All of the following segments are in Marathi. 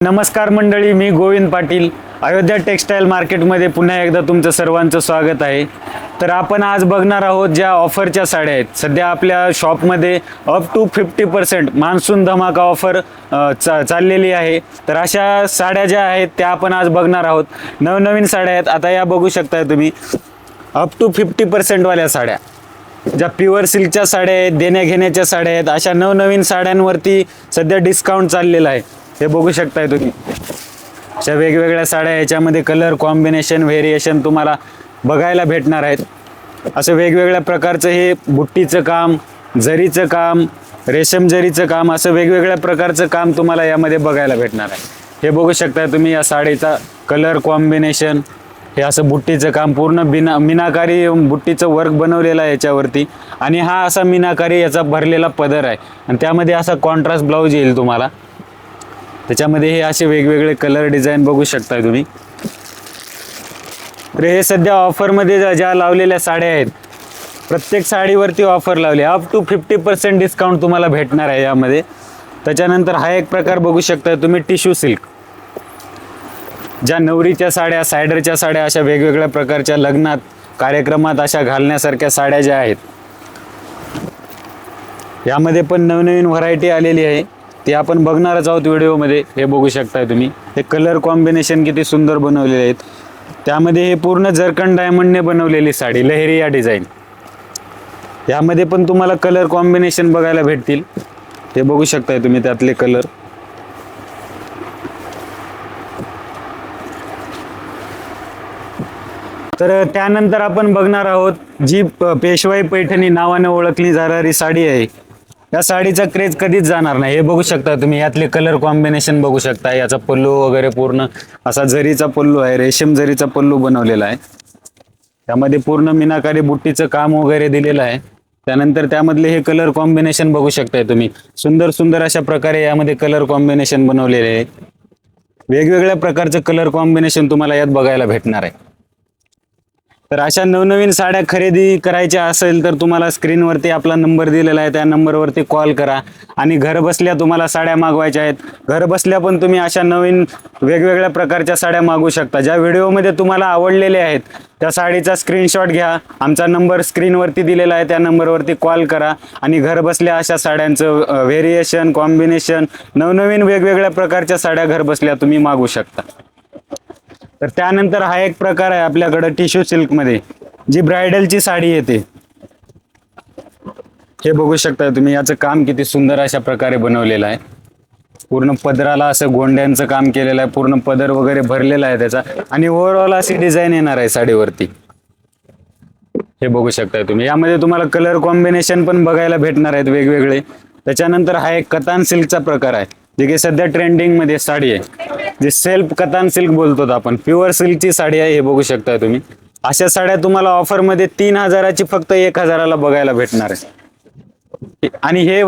नमस्कार मंडळी, मी गोविंद पाटील. अयोध्या टेक्सटाईल मार्केटमध्ये पुन्हा एकदा तुमचं सर्वांचं स्वागत आहे. तर आपण आज बघणार आहोत ज्या ऑफरच्या साड्या आहेत. सध्या आपल्या शॉपमध्ये अप टू 50% मान्सून धमाका ऑफर चाललेली आहे. तर अशा साड्या ज्या आहेत त्या आपण आज बघणार आहोत. नवनवीन साड्या आहेत. आता या बघू शकता तुम्ही, अप टू 50% वाल्या साड्या, ज्या प्युअर सिल्कच्या साड्या आहेत, देण्या घेण्याच्या साड्या आहेत. अशा नवनवीन साड्यांवरती सध्या डिस्काउंट चाललेला आहे. हे बघू शकताय तुम्ही. अशा वेगवेगळ्या साड्या, याच्यामध्ये कलर कॉम्बिनेशन व्हेरिएशन तुम्हाला बघायला भेटणार आहेत. असं वेगवेगळ्या प्रकारचं हे बुट्टीचं काम, जरीचं काम, रेशम जरीचं काम, असं वेगवेगळ्या प्रकारचं काम तुम्हाला यामध्ये बघायला भेटणार आहे. हे बघू शकताय तुम्ही, या साडीचा कलर कॉम्बिनेशन, हे असं बुट्टीचं काम, पूर्ण मीनाकारी बुट्टीचं वर्क बनवलेलं आहे याच्यावरती. आणि हा असा मीनाकारी याचा भरलेला पदर आहे आणि त्यामध्ये असा कॉन्ट्रास्ट ब्लाऊज येईल तुम्हाला. त्याच्यामध्ये हे असे वेगवेगळे कलर डिझाईन बघू शकताय तुम्ही. तर हे सध्या ऑफरमध्ये ज्या लावलेल्या साड्या आहेत, प्रत्येक साडीवरती ऑफर लावली. अप टू 50% डिस्काउंट तुम्हाला भेटणार आहे यामध्ये. त्याच्यानंतर हा एक प्रकार बघू शकताय तुम्ही, टिश्यू सिल्क. ज्या नवरीच्या साड्या, सायडरच्या साड्या, अशा वेगवेगळ्या प्रकारच्या लग्नात, कार्यक्रमात अशा घालण्यासारख्या साड्या ज्या आहेत, यामध्ये पण नवनवीन व्हरायटी आलेली आहे. ते आपण बघणारच आहोत व्हिडिओमध्ये. हे बघू शकताय तुम्ही, हे कलर कॉम्बिनेशन किती सुंदर बनवलेले आहेत. त्यामध्ये हे पूर्ण जरकन डायमंडने बनवलेली साडी, लहेरिया डिझाईन. यामध्ये पण तुम्हाला कलर कॉम्बिनेशन बघायला भेटतील. हे बघू शकताय तुम्ही त्यातले कलर. तर त्यानंतर आपण बघणार आहोत जी पेशवाई पैठणी नावाने ओळखली जाणारी साडी आहे. या साडीचा क्रेज कधीच जाणार नाही. हे बघू शकता तुम्ही, यातले कलर कॉम्बिनेशन बघू शकता. याचा पल्लू वगैरे पूर्ण असा जरीचा पल्लू आहे, रेशीम जरीचा पल्लू बनवलेला आहे. त्यामध्ये पूर्ण मीनाकारी बुट्टीचं काम वगैरे दिलेलं आहे. त्यानंतर त्यामधले हे कलर कॉम्बिनेशन बघू शकताय तुम्ही. सुंदर सुंदर अशा प्रकारे यामध्ये कलर कॉम्बिनेशन बनवलेले आहे. वेगवेगळ्या प्रकारचं कलर कॉम्बिनेशन तुम्हाला यात बघायला भेटणार आहे. तर अशा नवनवीन साड्या खरेदी करायच्या असेल तर तुम्हाला स्क्रीनवरती आपला नंबर दिलेला आहे, त्या नंबरवरती कॉल करा. आणि घरबसल्या तुम्हाला साड्या मागवायच्या आहेत, घरबसल्या पण तुम्ही अशा नवीन वेगवेगळ्या प्रकारच्या साड्या मागवू शकता. ज्या व्हिडिओमध्ये तुम्हाला आवडलेले आहेत त्या साडीचा स्क्रीनशॉट घ्या, आमचा नंबर स्क्रीनवरती दिलेला आहे, त्या नंबरवरती कॉल करा आणि घरबसल्या अशा साड्यांचं व्हेरिएशन, कॉम्बिनेशन, नवनवीन वेगवेगळ्या प्रकारच्या साड्या घरबसल्या तुम्ही मागवू शकता. तर त्यानंतर हा एक प्रकार आहे आपल्याकडे टिश्यू सिल्क मध्ये, जी ब्रायडलची साडी येते. हे बघू शकता तुम्ही, याचं काम किती सुंदर अशा प्रकारे बनवलेलं आहे. पूर्ण पदराला असं गोंड्यांचं काम केलेलं आहे, पूर्ण पदर वगैरे भरलेला आहे त्याचा. आणि ओव्हरऑल अशी डिझाईन येणार आहे साडीवरती. हे बघू शकता तुम्ही. यामध्ये तुम्हाला कलर कॉम्बिनेशन पण बघायला भेटणार आहेत वेगवेगळे. त्याच्यानंतर हा एक कतान सिल्कचा प्रकार आहे, जे की सध्या ट्रेंडिंग मध्ये साडी आहे, जे सेल्फ कतान सिल्क बोलतो आपण. प्युअर सिल्कची साडी आहे. हे बघू शकता तुम्ही. अशा साड्या तुम्हाला ऑफरमध्ये 3000ची फक्त 1000ला बघायला भेटणार आहे. आणि हे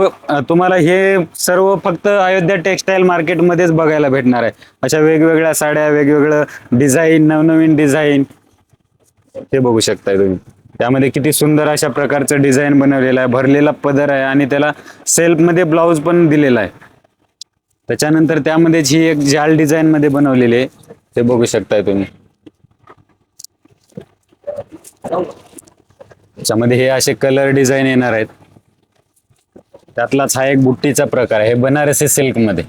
तुम्हाला हे सर्व फक्त अयोध्या टेक्सटाईल मार्केटमध्येच बघायला भेटणार आहे. अशा वेगवेगळ्या साड्या, वेगवेगळं डिझाईन, नवनवीन डिझाईन. हे बघू शकताय तुम्ही. त्यामध्ये किती सुंदर अशा प्रकारचं डिझाईन बनवलेलं आहे, भरलेला पदर आहे आणि त्याला सेल्फमध्ये ब्लाऊज पण दिलेला आहे. त्याच्यानंतर त्यामध्येच ही एक जाल डिझाईन मध्ये बनवलेली आहे. ते बघू शकताय तुम्ही. त्याच्यामध्ये हे असे कलर डिझाईन येणार आहेत. त्यातलाच हा एक बुट्टीचा प्रकार आहे, हे बनारसी सिल्क मध्ये.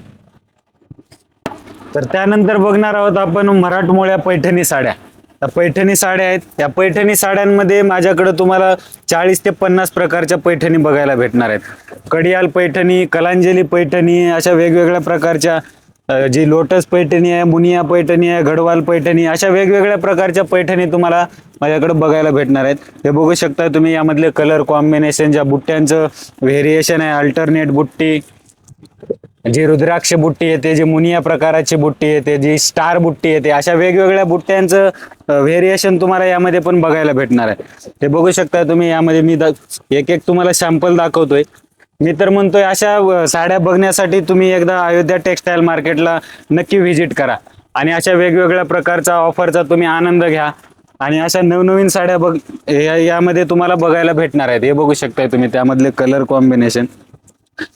तर त्यानंतर बघणार आहोत आपण मराठमोळ्या पैठणी साड्या. त्या पैठणी साड्या आहेत. या पैठणी साड्यांमध्ये माझ्याकडे तुम्हाला 40 ते 50 प्रकारच्या पैठणी बघायला भेटणार आहेत. कडियाल पैठणी, कलांजली पैठणी, अशा वेगवेगळ्या प्रकारच्या, जी लोटस पैठणी आहे, मुनिया पैठणी आहे, गढवाल पैठणी, अशा वेगवेगळ्या प्रकारच्या पैठणी तुम्हाला माझ्याकडे बघायला भेटणार आहेत. हे बघू शकता तुम्ही. यामधले कलर कॉम्बिनेशन, ज्या बुट्ट्यांचं व्हेरिएशन आहे, अल्टरनेट बुट्टी, जी रुद्राक्ष बुट्टी येते, जी मुनिया प्रकाराची बुट्टी येते, जी स्टार बुट्टी येते, अशा वेगवेगळ्या बुट्ट्यांचं व्हेरिएशन तुम्हाला यामध्ये पण बघायला भेटणार आहे. हे बघू शकता तुम्ही. यामध्ये मी एक एक तुम्हाला सॅम्पल दाखवतोय. मी तर म्हणतोय अशा साड्या बघण्यासाठी तुम्ही एकदा अयोध्या टेक्सटाईल मार्केटला नक्की व्हिजिट करा आणि अशा वेगवेगळ्या प्रकारचा ऑफरचा तुम्ही आनंद घ्या. आणि अशा नवनवीन साड्या यामध्ये तुम्हाला बघायला भेटणार आहेत. हे बघू शकताय तुम्ही, त्यामधले कलर कॉम्बिनेशन.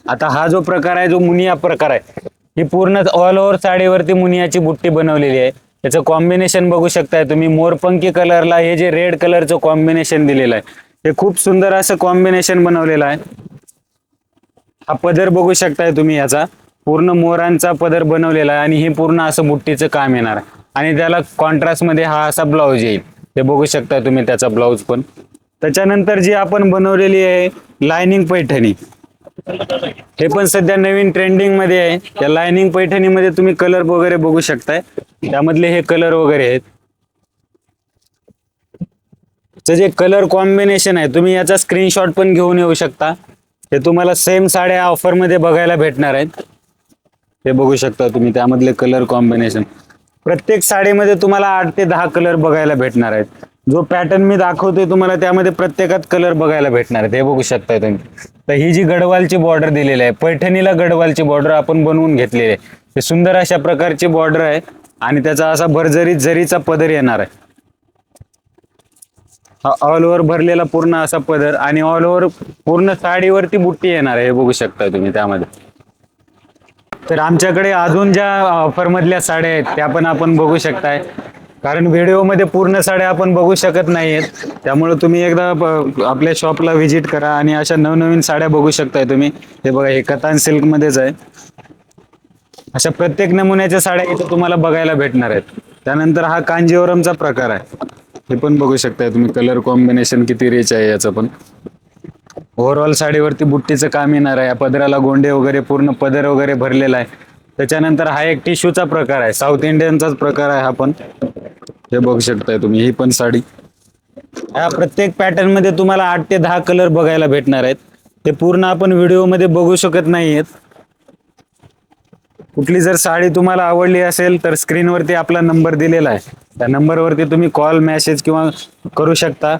आता हा जो प्रकार आहे, जो मुनिया प्रकार आहे, ही पूर्ण ऑल ओव्हर साडीवरती मुनियाची बुट्टी बनवलेली आहे. त्याचं कॉम्बिनेशन बघू शकताय तुम्ही. मोरपंखी कलरला हे जे रेड कलरचं कॉम्बिनेशन दिलेलं आहे, हे खूप सुंदर असं कॉम्बिनेशन बनवलेलं आहे. हा पदर बघू शकताय तुम्ही, याचा पूर्ण मोरांचा पदर बनवलेला आहे आणि हे पूर्ण असं बुट्टीचं काम येणार आहे. आणि त्याला कॉन्ट्रास्ट मध्ये हा असा ब्लाऊज येईल. ते बघू शकता तुम्ही त्याचा ब्लाऊज पण. त्याच्यानंतर जी आपण बनवलेली आहे लाइनिंग पैठणी, हे पण सध्या नवीन ट्रेंडिंग मध्ये आहे. या लाइनिंग पैठणीमध्ये तुम्ही कलर वगैरे बघू शकताय. त्यामधले हे कलर वगैरे आहेत. जे कलर कॉम्बिनेशन आहे, तुम्ही याचा स्क्रीनशॉट पण घेऊन येऊ शकता. हे तुम्हाला सेम साड्या ऑफर मध्ये बघायला भेटणार आहेत. हे बघू शकता तुम्ही त्यामधले कलर कॉम्बिनेशन. प्रत्येक साडीमध्ये तुम्हाला 8 ते 10 कलर बघायला भेटणार आहेत. जो पॅटर्न मी दाखवतोय तुम्हाला त्यामध्ये प्रत्येकात कलर बघायला भेटणार आहेत. हे बघू शकताय तुम्ही. तर ही जी गडवालची बॉर्डर दिलेली आहे, पैठणीला गडवालची बॉर्डर आपण बनवून घेतलेली आहे. हे सुंदर अशा प्रकारची बॉर्डर आहे आणि त्याचा असा भरजरीत जरीचा पदर येणार आहे. हा ऑल ओव्हर भरलेला पूर्ण असा पदर आणि ऑल ओव्हर पूर्ण साडीवरती बुट्टी येणार आहे. हे बघू शकता तुम्ही त्यामध्ये. तर आमच्याकडे अजून ज्या ऑफर मधल्या साड्या आहेत त्या पण आपण बघू शकताय. कारण व्हिडिओमध्ये पूर्ण साड्या आपण बघू शकत नाहीयेत, त्यामुळे तुम्ही एकदा आपल्या शॉपला व्हिजिट करा आणि अशा नवनवीन साड्या बघू शकताय तुम्ही. हे बघा, हे कतान सिल्क मध्येच आहे. अशा प्रत्येक नमुन्याच्या साड्या इथे तुम्हाला बघायला भेटणार आहेत. त्यानंतर हा कांजीवरमचा प्रकार आहे. हे पण बघू शकताय तुम्ही. कलर कॉम्बिनेशन किती रिच आहे याचं पण. ओव्हरऑल साडीवरती बुट्टीचं काम येणार आहे. या पदराला गोंडे वगैरे पूर्ण पदर वगैरे भरलेला आहे. त्याच्यानंतर हा एक टिश्यूचा प्रकार आहे. साऊथ इंडियनचाच प्रकार आहे हा पण. हे बघू शकताय तुम्ही. ही पण साडी. या प्रत्येक पॅटर्न मध्ये तुम्हाला 8 ते 10 कलर बघायला भेटणार आहेत. ते पूर्ण आपण व्हिडिओ मध्ये बघू शकत नाहीयेत. कुठली जर साडी तुम्हाला आवडली असेल तर स्क्रीनवरती आपला नंबर दिलेला आहे. त्या नंबरवरती तुम्ही कॉल, मेसेज किंवा करू शकता.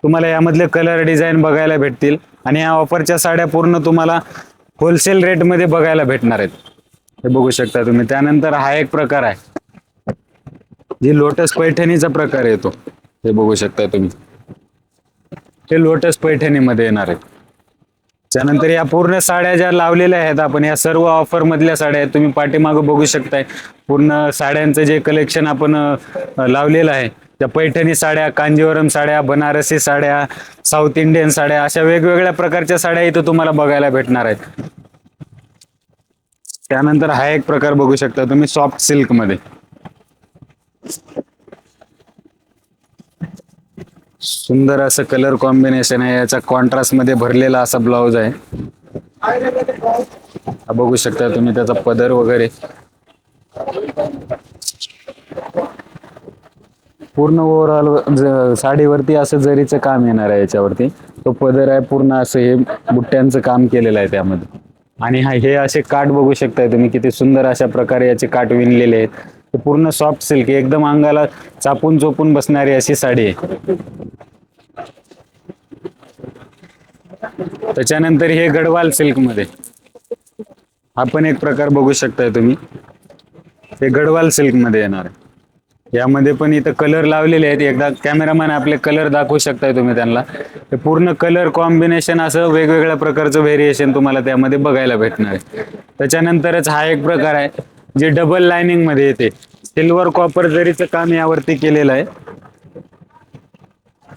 तुम्हाला यामधले कलर डिझाईन बघायला भेटतील आणि या ऑफरच्या साड्या पूर्ण तुम्हाला होलसेल रेट मध्ये बघायला भेटणार आहेत. हे बघू शकता तुम्ही. त्यानंतर हा एक प्रकार आहे, जी लोटस पैठणीचा प्रकार येतो. हे बघू शकता तुम्ही. ते लोटस पैठणीमध्ये येणार आहे. त्यानंतर या पूर्ण साड्या ज्या लावलेल्या आहेत आपण, या सर्व ऑफर मधल्या साड्या आहेत. तुम्ही पाठीमागं बघू शकताय. पूर्ण साड्यांचं जे कलेक्शन आपण लावलेलं आहे, त्या पैठणी साड्या, कांजीवरम साड्या, बनारसी साड्या, साऊथ इंडियन साड्या, अशा वेगवेगळ्या प्रकारच्या साड्या इथं तुम्हाला बघायला भेटणार आहेत. त्यानंतर हा एक प्रकार बघू शकता तुम्ही सॉफ्ट सिल्क मध्ये. सुंदर असं कलर कॉम्बिनेशन आहे. याचा कॉन्ट्रास्ट मध्ये भरलेला असा ब्लाउज आहे. हा बघू शकता तुम्ही त्याचा पदर वगैरे. पूर्ण ओव्हरऑल साडीवरती असं जरीचं काम येणार आहे. याच्यावरती तो पदर आहे. पूर्ण असं हे बुट्ट्यांचं काम केलेलं आहे त्यामध्ये. आणि हे असे काठ बघू शकताय तुम्ही. किती सुंदर अशा प्रकारे याचे काठ विणलेले आहेत. पूर्ण सॉफ्ट सिल्क, एकदम अंगाला चापून चोपून बसणारी अशी साडी आहे. त्याच्यानंतर हे गडवाल सिल्क मध्ये हा पण एक प्रकार बघू शकताय तुम्ही. हे गडवाल सिल्क मध्ये येणार आहे. यामध्ये पण इथं कलर लावलेले आहेत. एकदा कॅमेरामॅन आपले कलर दाखवू शकताय तुम्ही त्यांना. हे पूर्ण कलर कॉम्बिनेशन असं वेगवेगळ्या प्रकारचं व्हेरिएशन तुम्हाला त्यामध्ये बघायला भेटणार आहे. त्याच्यानंतरच हा एक प्रकार आहे जे डबल लाइनिंग मध्ये येते. सिल्वर कॉपर जरीचं काम यावरती केलेलं आहे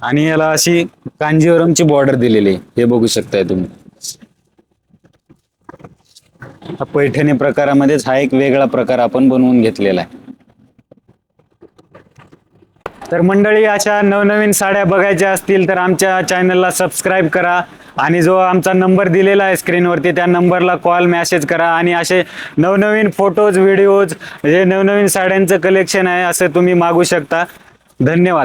आणि याला अशी कांजीवरमची बॉर्डर दिलेली आहे. हे बघू शकताय तुम्ही. हा पैठणी प्रकारामध्येच हा एक वेगळा प्रकार आपण बनवून घेतलेला आहे. तर मंडळी, अशा नवनवीन साड्या बघायच्या असतील तर आमच्या चॅनलला सबस्क्राईब करा आणि जो आमचा नंबर दिलेला आहे स्क्रीनवरती त्या नंबरला कॉल, मेसेज करा आणि असे नवनवीन फोटोज, व्हिडिओज, जे नवनवीन साड्यांचं कलेक्शन आहे असं तुम्ही मागू शकता. धन्यवाद.